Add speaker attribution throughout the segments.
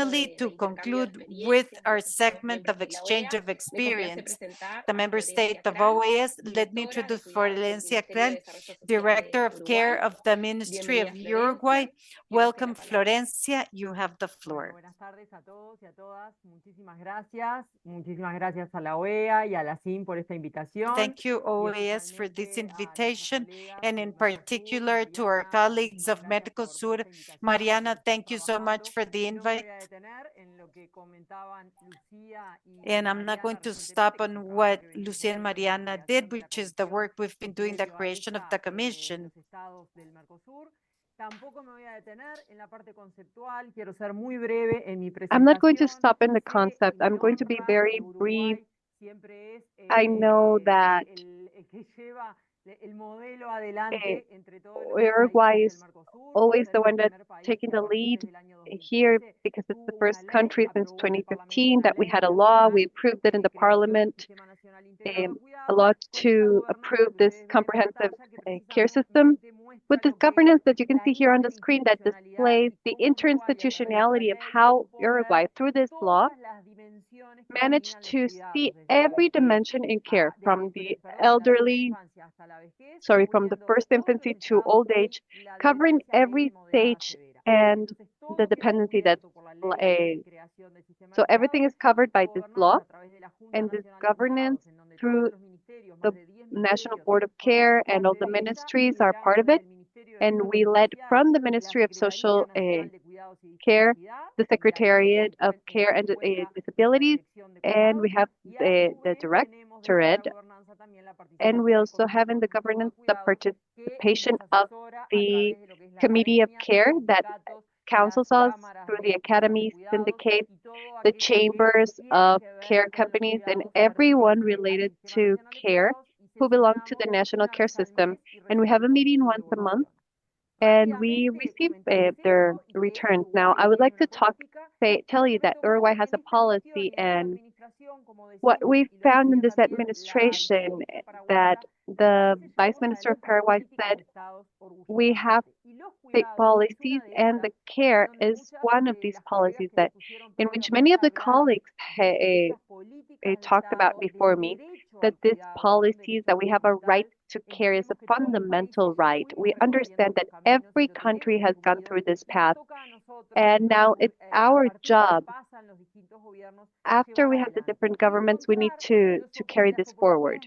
Speaker 1: finally, to conclude with our segment of exchange of experience, the member state of OAS, let me introduce Florencia Krell, Director of Care of the Ministry of Uruguay. Welcome, Florencia. You have the floor.
Speaker 2: Buenas tardes a todos y a todas. Muchísimas gracias. Muchísimas gracias a la OEA y a la CIM por esta invitación.
Speaker 1: Thank you, OAS, for this invitation, and in particular to our colleagues of Medical Sur. Mariana, thank you so much for the invite. And I'm not going to stop on what Lucia and Mariana did, which is the work we've been doing, the creation of the commission.
Speaker 3: I'm not going to stop in the concept. I'm going to be very brief. I know that Uruguay is always the one that's taking the lead here because it's the first country since 2015 that we had a law. We approved it in the parliament, a law to approve this comprehensive care system with this governance that you can see here on the screen that displays the interinstitutionality of how Uruguay, through this law, managed to see every dimension in care, from the elderly, from the first infancy to old age, covering every stage and the dependency that's so everything is covered by this law, and this governance through the National Board of Care and all the ministries are part of it. And we led from the Ministry of Social Care, the Secretariat of Care and Disabilities, and we have the Directorate, and we also have in the governance the participation of the Committee of Care that counsels us through the academies, syndicates, the chambers of care companies, and everyone related to care who belong to the national care system. And we have a meeting once a month, and we receive their returns. Now, I would like to tell you that Uruguay has a policy, and what we found in this administration that the Vice Minister of Paraguay said, we have state policies, and the care is one of these policies that, in which many of the colleagues talked about before me, that these policies that we have a right to care is a fundamental right. We understand that every country has gone through this path, and now it's our job. After we have the different governments, we need to carry this forward,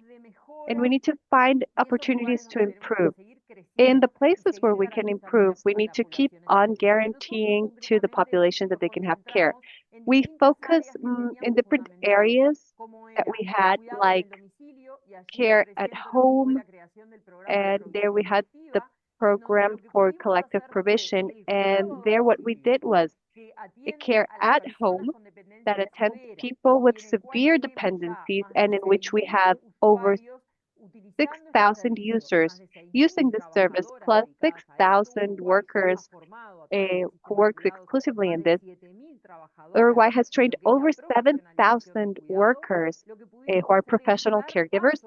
Speaker 3: and we need to find opportunities to improve. In the places where we can improve, we need to keep on guaranteeing to the population that they can have care. We focus in different areas that we had, like care at home, and there we had the program for collective provision, and there what we did was a care at home that attends people with severe dependencies, and in which we have over 6,000 users using this service, plus 6,000 workers who work exclusively in this. Uruguay has trained over 7,000 workers who are professional caregivers,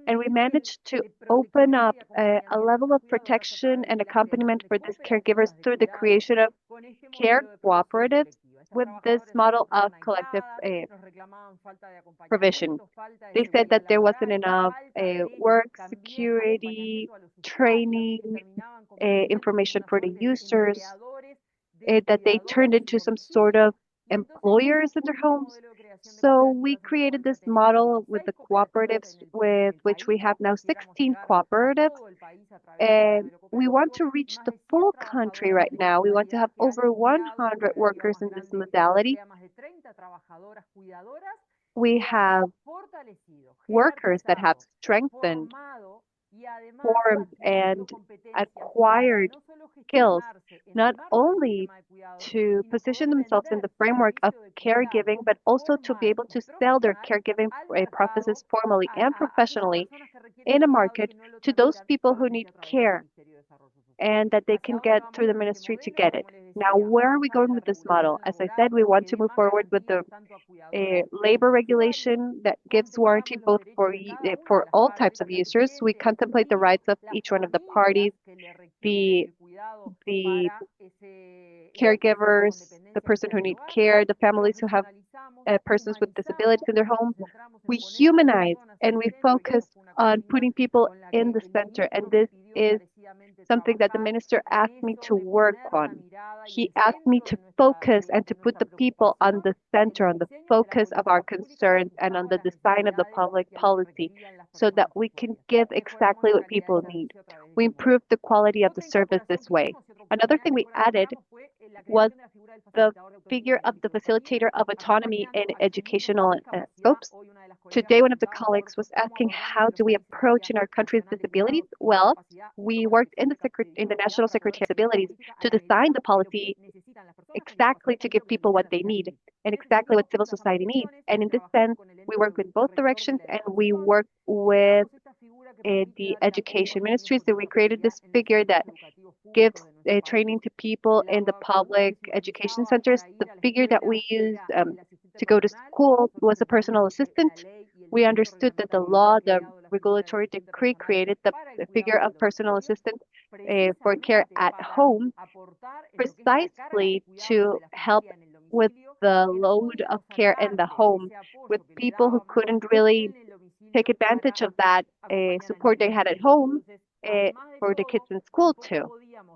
Speaker 3: and we managed to open up a level of protection and accompaniment for these caregivers through the creation of care cooperatives with this model of collective provision. They said that there wasn't enough work, security, training, information for the users, that they turned into some sort of employers in their homes. So we created this model with the cooperatives, with which we have now 16 cooperatives. And we want to reach the full country right now. We want to have over 100 workers in this modality. We have workers that have strengthened, formed, and acquired skills, not only to position themselves in the framework of caregiving, but also to be able to sell their caregiving processes formally and professionally in a market to those people who need care. and that they can get through the ministry to get it. Now, where are we going with this model? As I said, we want to move forward with the labor regulation that gives warranty both for all types of users. We contemplate the rights of each one of the parties, the caregivers, the person who need care, the families who have persons with disabilities in their home. We humanize and we focus on putting people in the center. And this is something that the minister asked me to work on. He asked me to focus and to put the people on the center, on the focus of our concerns, and on the design of the public policy so that we can give exactly what people need. We improved the quality of the service this way. Another thing we added was the figure of the facilitator of autonomy in educational scopes. Today, one of the colleagues was asking, how do we approach in our country's disabilities? Well, we worked in the National Secretary of Disabilities to design the policy exactly to give people what they need and exactly what civil society needs. And in this sense, we work with both directions and we work with the education ministry. So we created this figure that gives training to people in the public education centers. The figure that we used to go to school was a personal assistant. We understood that the law, the regulatory decree created the figure of personal assistant for care at home precisely to help with the load of care in the home with people who couldn't really take advantage of that support they had at home for the kids in school too.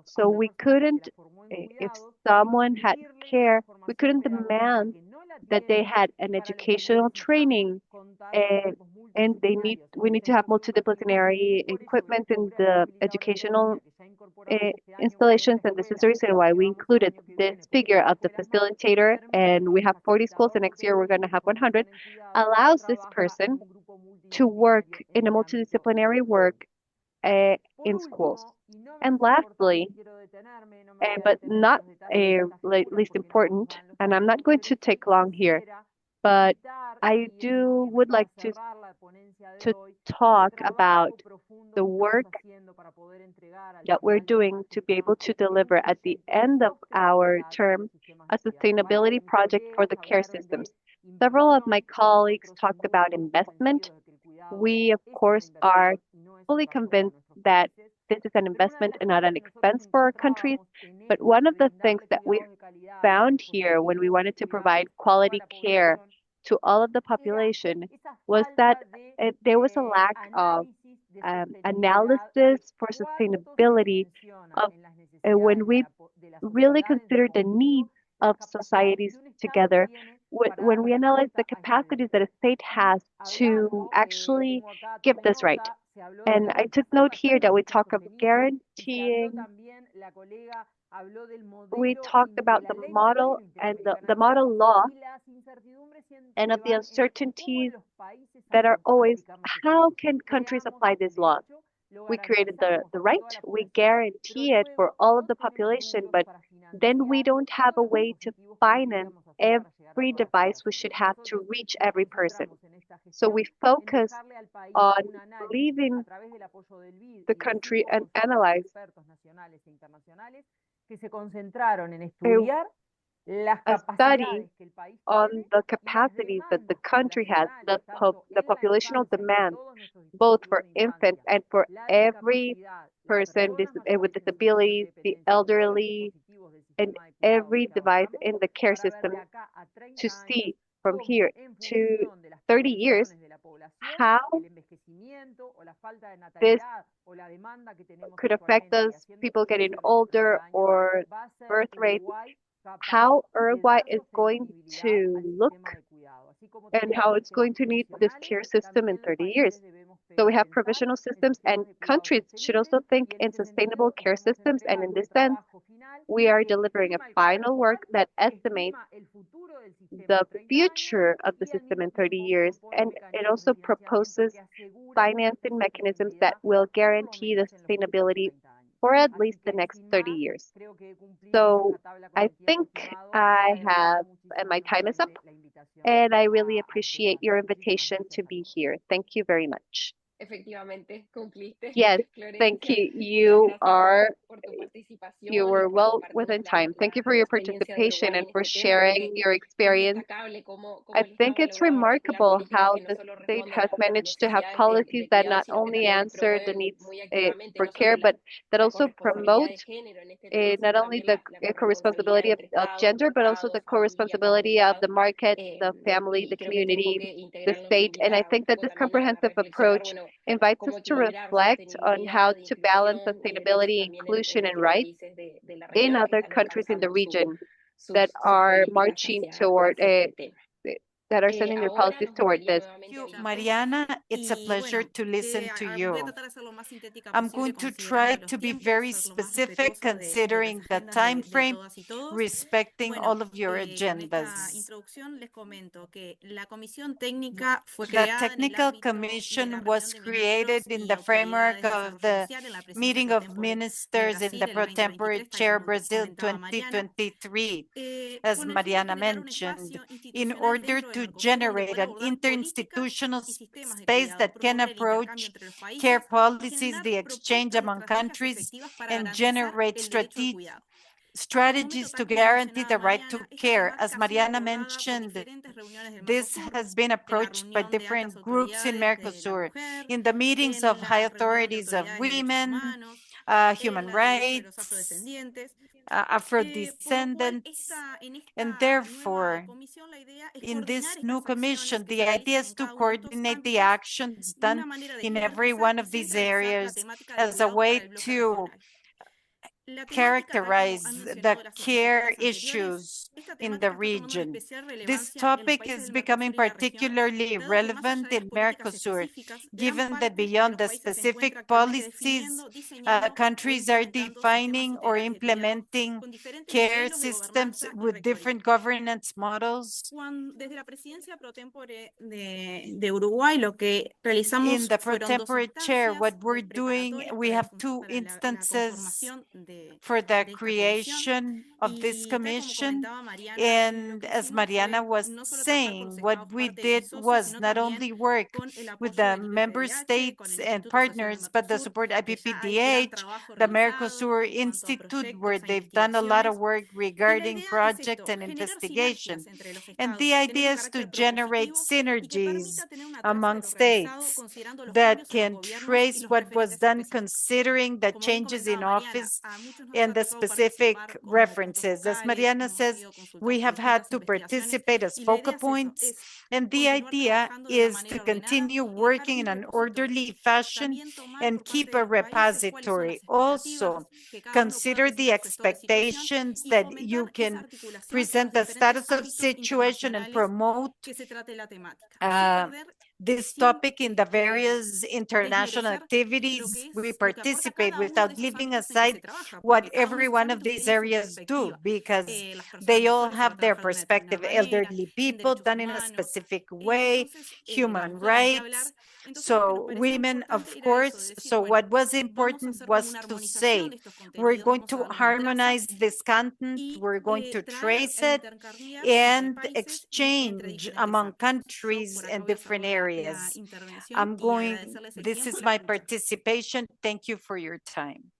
Speaker 3: So we couldn't, if someone had care, we couldn't demand that they had an educational training and we need to have multidisciplinary equipment in the educational installations, and this is the reason why we included this figure of the facilitator, and we have 40 schools, and next year we're going to have 100, allows this person to work in a multidisciplinary work in schools. And lastly, but not least important, and I'm not going to take long here, but I would like to talk about the work that we're doing to be able to deliver at the end of our term a sustainability project for the care systems. Several of my colleagues talked about investment. We, of course, are fully convinced that this is an investment and not an expense for our countries. But one of the things that we found here when we wanted to provide quality care to all of the population was that there was a lack of analysis for sustainability of when we really consider the needs of societies together, when we analyze the capacities that a state has to actually give this right. And I took note here that we talk of guaranteeing, we talked about the model and the model law and of the uncertainties that are always, how can countries apply this law? We created the right, we guarantee it for all of the population, but then we don't have a way to finance every device we should have to reach every person. So we focus on leaving the country and analyze a study on the capacities that the country has, the populational demand, both for infants and for every person with disabilities, the elderly, and every device in the care system, to see from here to 30 years how this could affect us, people getting older or birth rates, how Uruguay is going to look and how it's going to need this care system in 30 years. So we have provisional systems, and countries should also think in sustainable care systems. And in this sense, we are delivering a final work that estimates the future of the system in 30 years. And it also proposes financing mechanisms that will guarantee the sustainability for at least the next 30 years. So I think my time is up, and I really appreciate your invitation to be here. Thank you very much. Yes, thank you. You were well within time. Thank you for your participation and for sharing your experience. I think it's remarkable how the state has managed to have policies that not only answer the needs for care, but that also promote not only the co-responsibility of gender, but also the co-responsibility of the market, the family, the community, the state. And I think that this comprehensive approach invites us to reflect on how to balance sustainability, inclusion, and rights in other countries in the region that are marching toward that are sending their policies toward this.
Speaker 1: Thank you, Mariana. It's a pleasure to listen to you. I'm going to try to be very specific considering the time frame, respecting all of your agendas. The technical commission was created in the framework of the meeting of ministers in the pro tempore chair Brazil 2023, as Mariana mentioned, in order to generate an interinstitutional space that can approach care policies, the exchange among countries, and generate strategies to guarantee the right to care. As Mariana mentioned, this has been approached by different groups in Mercosur, in the meetings of high authorities of women, human rights, Afro-descendants, and therefore, in this new commission, the idea is to coordinate the actions done in every one of these areas as a way to characterize the care issues in the region. This topic is becoming particularly relevant in Mercosur, given that beyond the specific policies, countries are defining or implementing care systems with different governance models. In the pro tempore chair, what we're doing, we have two instances for the creation of this commission. And as Mariana was saying, what we did was not only work with the member states and partners, but the support IPPDH, the Mercosur Institute, where they've done a lot of work regarding projects and investigation. And the idea is to generate synergies among states that can trace what was done considering the changes in office and the specific references. As Mariana says, we have had to participate as focal points, and the idea is to continue working in an orderly fashion and keep a repository. Also, consider the expectations that you can present the status of situation and promote this topic in the various international activities we participate without leaving aside what every one of these areas do, because they all have their perspective. Elderly people done in a specific way, human rights, so women, of course. So what was important was to say, we're going to harmonize this content, we're going to trace it and exchange among countries and different areas. This is my participation. Thank you for your time.